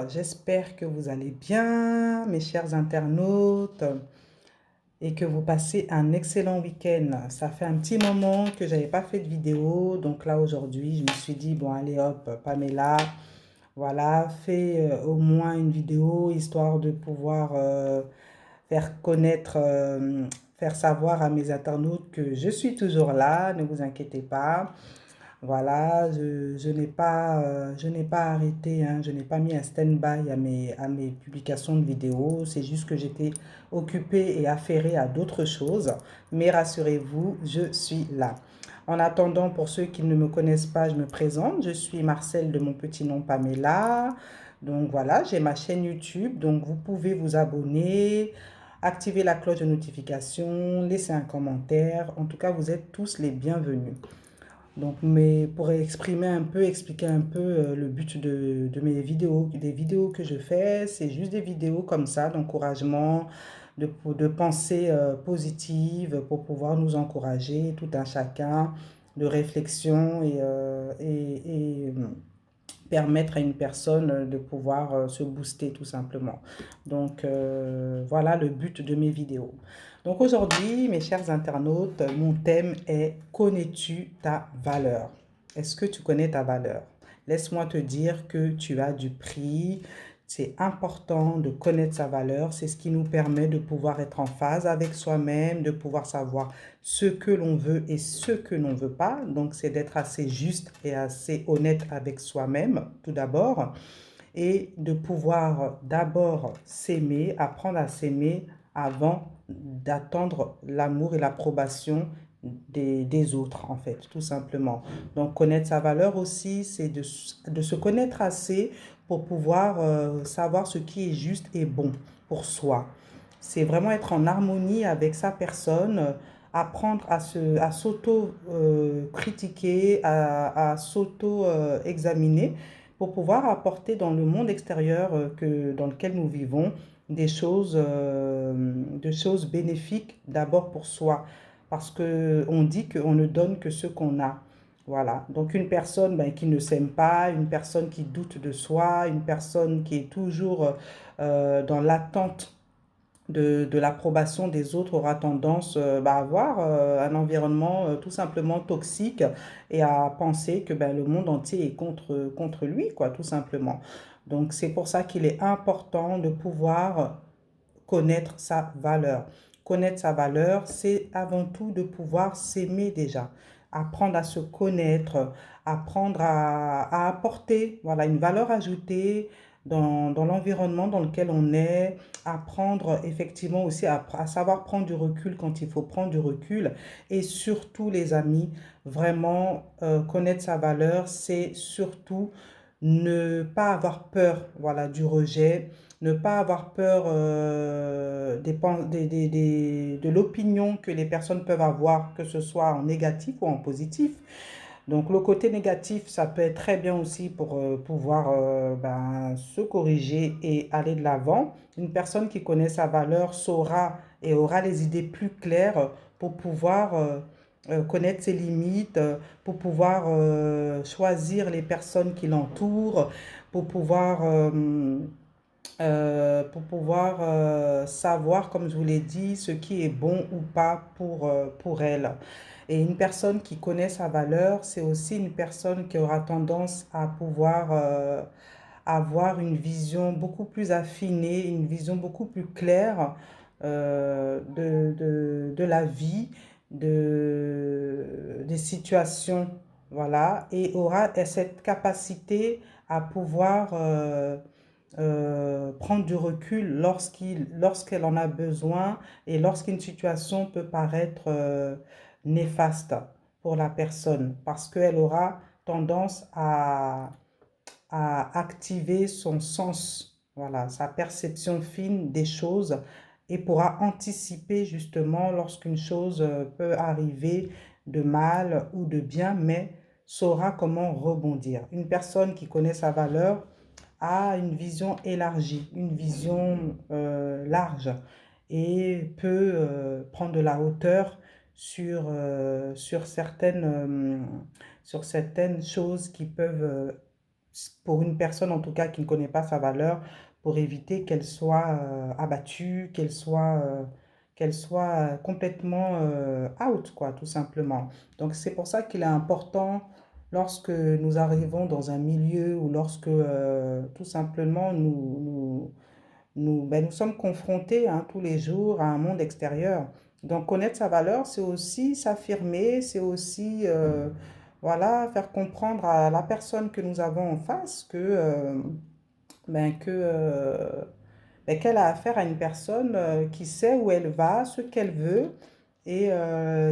J'espère que vous allez bien, mes chers internautes, et que vous passez un excellent week-end. Ça fait un petit moment que j'avais pas fait de vidéo, donc là aujourd'hui, je me suis dit, bon allez hop, Pamela, voilà, fais au moins une vidéo, histoire de pouvoir faire connaître, faire savoir à mes internautes que je suis toujours là, ne vous inquiétez pas. Voilà, je n'ai pas arrêté, hein, je n'ai pas mis un stand-by à mes publications de vidéos. C'est juste que j'étais occupée et affairée à d'autres choses. Mais rassurez-vous, je suis là. En attendant, pour ceux qui ne me connaissent pas, je me présente. Je suis Marcel de mon petit nom Pamela. Donc voilà, j'ai ma chaîne YouTube. Donc vous pouvez vous abonner, activer la cloche de notification, laisser un commentaire. En tout cas, vous êtes tous les bienvenus. Donc, mais pour exprimer un peu, expliquer un peu le but de mes vidéos, des vidéos que je fais, c'est juste des vidéos comme ça, d'encouragement, de pensées positives pour pouvoir nous encourager, tout un chacun, de réflexion permettre à une personne de pouvoir se booster tout simplement. Donc voilà le but de mes vidéos. Donc aujourd'hui, mes chers internautes, mon thème est: connais-tu ta valeur? Est-ce que tu connais ta valeur? Laisse-moi te dire que tu as du prix. C'est important de connaître sa valeur. C'est ce qui nous permet de pouvoir être en phase avec soi-même, de pouvoir savoir ce que l'on veut et ce que l'on ne veut pas. Donc, c'est d'être assez juste et assez honnête avec soi-même, tout d'abord, et de pouvoir d'abord s'aimer, apprendre à s'aimer avant d'attendre l'amour et l'approbation des autres, en fait, tout simplement. Donc, connaître sa valeur aussi, c'est de se connaître assez pour pouvoir savoir ce qui est juste et bon pour soi. C'est vraiment être en harmonie avec sa personne, apprendre à s'auto-critiquer, à s'auto-examiner pour pouvoir apporter dans le monde extérieur dans lequel nous vivons des choses bénéfiques d'abord pour soi. Parce qu'on dit qu'on ne donne que ce qu'on a. Voilà. Donc une personne ben, qui ne s'aime pas, une personne qui doute de soi, une personne qui est toujours dans l'attente de l'approbation des autres aura tendance à avoir un environnement tout simplement toxique et à penser que ben, le monde entier est contre lui, quoi, tout simplement. Donc c'est pour ça qu'il est important de pouvoir connaître sa valeur. Connaître sa valeur, c'est avant tout de pouvoir s'aimer déjà, apprendre à se connaître, apprendre à apporter voilà, une valeur ajoutée dans l'environnement dans lequel on est, apprendre effectivement aussi à savoir prendre du recul quand il faut prendre du recul. Et surtout, les amis, vraiment connaître sa valeur, c'est surtout ne pas avoir peur voilà, du rejet, ne pas avoir peur de l'opinion que les personnes peuvent avoir, que ce soit en négatif ou en positif. Donc le côté négatif, ça peut être très bien aussi pour pouvoir ben, se corriger et aller de l'avant. Une personne qui connaît sa valeur saura et aura les idées plus claires pour pouvoir connaître ses limites, pour pouvoir choisir les personnes qui l'entourent, pour pouvoir savoir, comme je vous l'ai dit, ce qui est bon ou pas pour elle. Et une personne qui connaît sa valeur, c'est aussi une personne qui aura tendance à pouvoir avoir une vision beaucoup plus affinée, une vision beaucoup plus claire de la vie, des situations, voilà, et aura cette capacité à pouvoir prendre du recul lorsqu'elle en a besoin et lorsqu'une situation peut paraître néfaste pour la personne, parce qu'elle aura tendance à activer son sens, voilà, sa perception fine des choses et pourra anticiper justement lorsqu'une chose peut arriver de mal ou de bien, mais saura comment rebondir. Une personne qui connaît sa valeur a une vision élargie, une vision large et peut prendre de la hauteur sur certaines choses qui peuvent pour une personne en tout cas qui ne connaît pas sa valeur, pour éviter qu'elle soit abattue, qu'elle soit complètement out, quoi, tout simplement. Donc c'est pour ça qu'il est important lorsque nous arrivons dans un milieu ou lorsque tout simplement nous sommes confrontés hein, tous les jours à un monde extérieur. Donc connaître sa valeur, c'est aussi s'affirmer, c'est aussi voilà, faire comprendre à la personne que nous avons en face ben, que, qu'elle a affaire à une personne qui sait où elle va, ce qu'elle veut et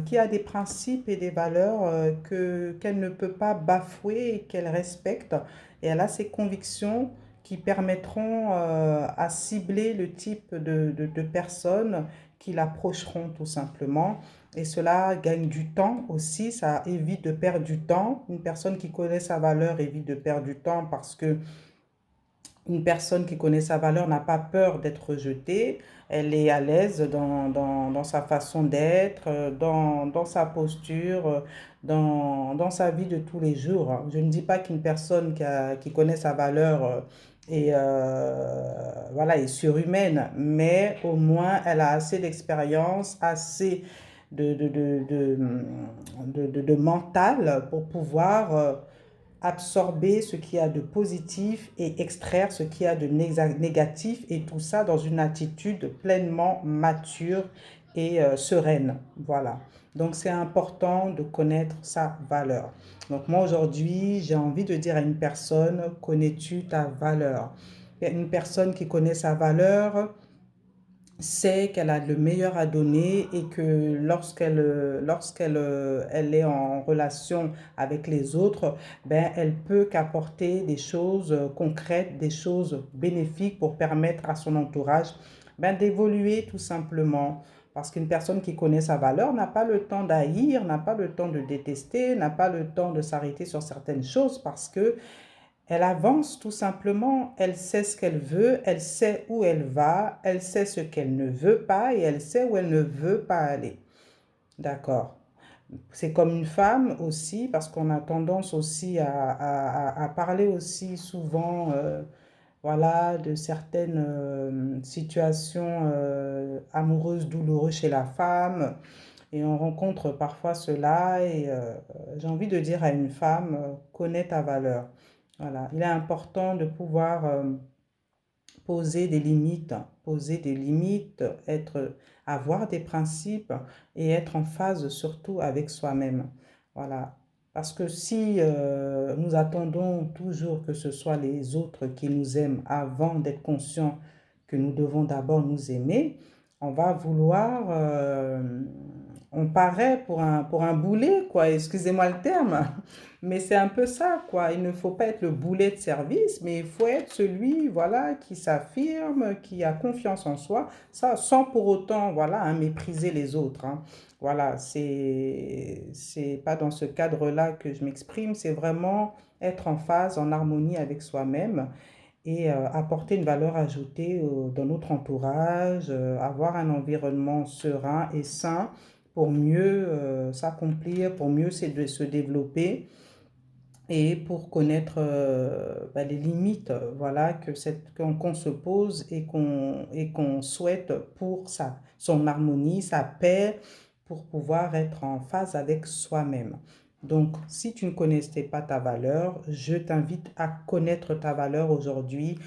qui a des principes et des valeurs qu'elle ne peut pas bafouer et qu'elle respecte. Et elle a ses convictions qui permettront à cibler le type de personnes qui l'approcheront tout simplement. Et cela gagne du temps aussi, ça évite de perdre du temps. Une personne qui connaît sa valeur évite de perdre du temps parce que une personne qui connaît sa valeur n'a pas peur d'être rejetée. Elle est à l'aise dans sa façon d'être, dans sa posture, dans sa vie de tous les jours. Je ne dis pas qu'une personne qui connaît sa valeur voilà, est surhumaine, mais au moins elle a assez d'expérience, assez de mental pour pouvoir absorber ce qu'il y a de positif et extraire ce qu'il y a de négatif et tout ça dans une attitude pleinement mature et sereine. Voilà. Donc c'est important de connaître sa valeur. Donc moi aujourd'hui, j'ai envie de dire à une personne, connais-tu ta valeur? Une personne qui connaît sa valeur, sait qu'elle a le meilleur à donner et que lorsqu'elle elle est en relation avec les autres, ben, elle peut qu'apporter des choses concrètes, des choses bénéfiques pour permettre à son entourage ben, d'évoluer tout simplement. Parce qu'une personne qui connaît sa valeur n'a pas le temps d'haïr, n'a pas le temps de détester, n'a pas le temps de s'arrêter sur certaines choses parce que elle avance tout simplement, elle sait ce qu'elle veut, elle sait où elle va, elle sait ce qu'elle ne veut pas et elle sait où elle ne veut pas aller. D'accord. C'est comme une femme aussi, parce qu'on a tendance aussi à parler aussi souvent voilà, de certaines situations amoureuses douloureuses chez la femme. Et on rencontre parfois cela et j'ai envie de dire à une femme, connais ta valeur. Voilà, il est important de pouvoir poser des limites, avoir des principes et être en phase surtout avec soi-même. Voilà. Parce que si nous attendons toujours que ce soit les autres qui nous aiment avant d'être conscients que nous devons d'abord nous aimer, on va vouloir, on paraît pour un boulet, quoi, excusez-moi le terme, mais c'est un peu ça, quoi. Il ne faut pas être le boulet de service, mais il faut être celui, voilà, qui s'affirme, qui a confiance en soi, ça, sans pour autant, voilà, hein, mépriser les autres, hein. Voilà, c'est pas dans ce cadre-là que je m'exprime, c'est vraiment être en phase, en harmonie avec soi-même et apporter une valeur ajoutée dans notre entourage, avoir un environnement serein et sain pour mieux s'accomplir, pour mieux se développer et pour connaître ben, les limites voilà, qu'on se pose et qu'on souhaite pour son harmonie, sa paix, pour pouvoir être en phase avec soi-même. Donc, si tu ne connaissais pas ta valeur, je t'invite à connaître ta valeur aujourd'hui,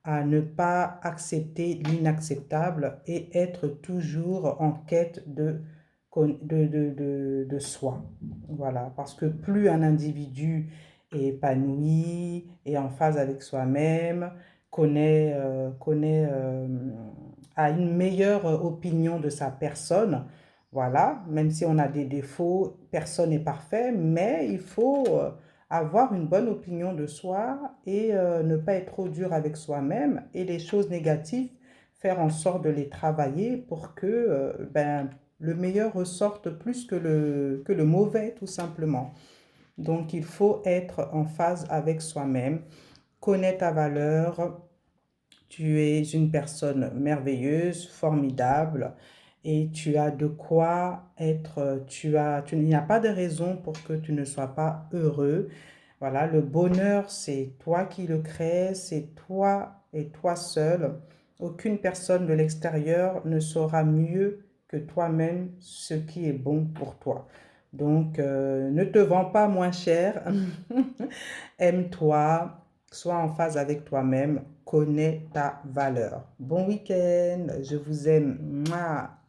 à ne pas accepter l'inacceptable et être toujours en quête de soi. Voilà, parce que plus un individu est épanoui, est en phase avec soi-même, a une meilleure opinion de sa personne. Voilà, même si on a des défauts, personne n'est parfait, mais il faut avoir une bonne opinion de soi et ne pas être trop dur avec soi-même et les choses négatives, faire en sorte de les travailler pour que ben, le meilleur ressorte plus que le mauvais, tout simplement. Donc, il faut être en phase avec soi-même, connaître ta valeur. Tu es une personne merveilleuse, formidable, et tu as de quoi être, il n'y a pas de raison pour que tu ne sois pas heureux. Voilà, le bonheur, c'est toi qui le crées, c'est toi et toi seul. Aucune personne de l'extérieur ne saura mieux que toi-même ce qui est bon pour toi. Donc, ne te vends pas moins cher. Aime-toi, sois en phase avec toi-même, connais ta valeur. Bon week-end, je vous aime. Mouah.